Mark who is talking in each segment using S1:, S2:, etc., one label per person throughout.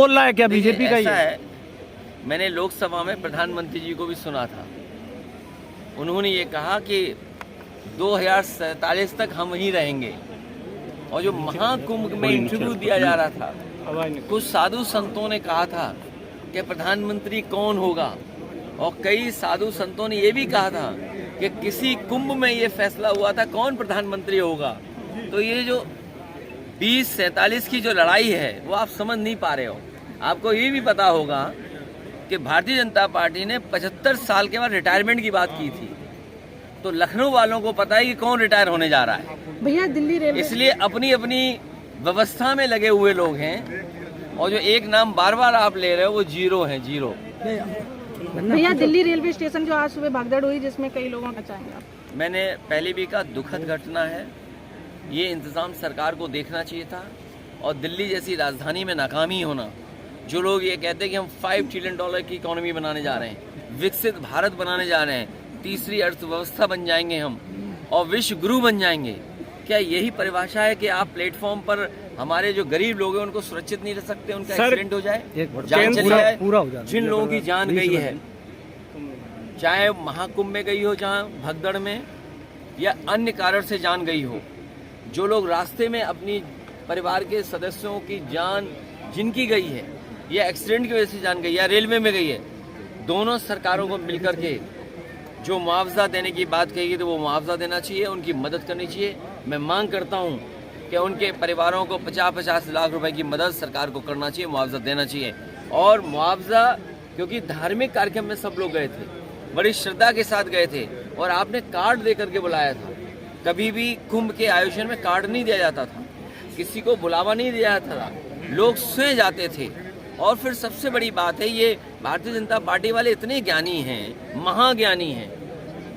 S1: बोल रहा है क्या बीजेपी का?
S2: ऐसा है, मैंने लोकसभा में प्रधानमंत्री जी को भी सुना था। उन्होंने ये कहा कि 2047 तक हम वहीं रहेंगे। और जो महाकुंभ में इंटरव्यू दिया जा रहा था, कुछ साधु संतों ने कहा था कि प्रधानमंत्री कौन होगा, और कई साधु संतों ने ये भी कहा था कि किसी कुंभ में ये फैसला हुआ था कौन प्रधानमंत्री होगा। तो ये जो 2047 की जो लड़ाई है वो आप समझ नहीं पा रहे हो। आपको ये भी पता होगा कि भारतीय जनता पार्टी ने 75 साल के बाद रिटायरमेंट की बात की थी, तो लखनऊ वालों को पता है कि कौन रिटायर होने जा रहा है।
S3: भैया दिल्ली रेलवे,
S2: इसलिए अपनी अपनी व्यवस्था में लगे हुए लोग हैं, और जो एक नाम बार बार आप ले रहे हो वो जीरो है, जीरो।
S3: भैया दिल्ली रेलवे स्टेशन जो आज सुबह भगदड़ हुई जिसमें कई लोगों का चाहेंगे आप?
S2: मैंने पहले भी कहा, दुखद घटना है। ये इंतज़ाम सरकार को देखना चाहिए था, और दिल्ली जैसी राजधानी में नाकामी होना। जो लोग ये कहते हैं कि हम $5 ट्रिलियन की इकोनॉमी बनाने जा रहे हैं, विकसित भारत बनाने जा रहे हैं, तीसरी अर्थव्यवस्था बन जाएंगे हम, और विश्व गुरु बन जाएंगे, क्या यही परिभाषा है कि आप प्लेटफॉर्म पर हमारे जो गरीब लोग हैं उनको सुरक्षित नहीं रह सकते? उनका एक्सीडेंट हो जाए, जान चली जाए, जिन लोगों की जान गई है, चाहे महाकुंभ में गई हो, जहाँ भगदड़ में, या अन्य कारण से जान गई हो, जो लोग रास्ते में अपनी परिवार के सदस्यों की जान जिनकी गई है, या एक्सीडेंट की वजह से जान गई, या रेलवे में गई है, दोनों सरकारों को मिलकर के जो मुआवजा देने की बात कही तो वो मुआवजा देना चाहिए, उनकी मदद करनी चाहिए। मैं मांग करता हूँ कि उनके परिवारों को 50-50 लाख रुपए की मदद सरकार को करना चाहिए, मुआवजा देना चाहिए। और मुआवजा, क्योंकि धार्मिक कार्यक्रम में सब लोग गए थे, बड़ी श्रद्धा के साथ गए थे, और आपने कार्ड दे करके बुलाया था। कभी भी कुंभ के आयोजन में कार्ड नहीं दिया जाता था, किसी को बुलावा नहीं दिया जाता था, लोग सोए जाते थे। और फिर सबसे बड़ी बात है, ये भारतीय जनता पार्टी वाले इतने ज्ञानी हैं, महाज्ञानी हैं,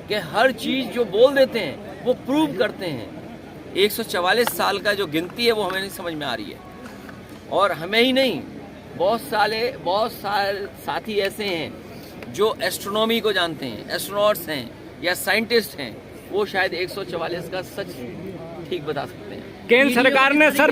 S2: कि हर चीज़ जो बोल देते हैं वो प्रूव करते हैं। 144 साल का जो गिनती है वो हमें नहीं समझ में आ रही है, और हमें ही नहीं, बहुत सारे साथी ऐसे हैं जो एस्ट्रोनॉमी को जानते हैं, एस्ट्रोनॉट्स हैं या साइंटिस्ट हैं, वो शायद 144 का सच ठीक बता सकते हैं।
S1: केंद्र सरकार ने सर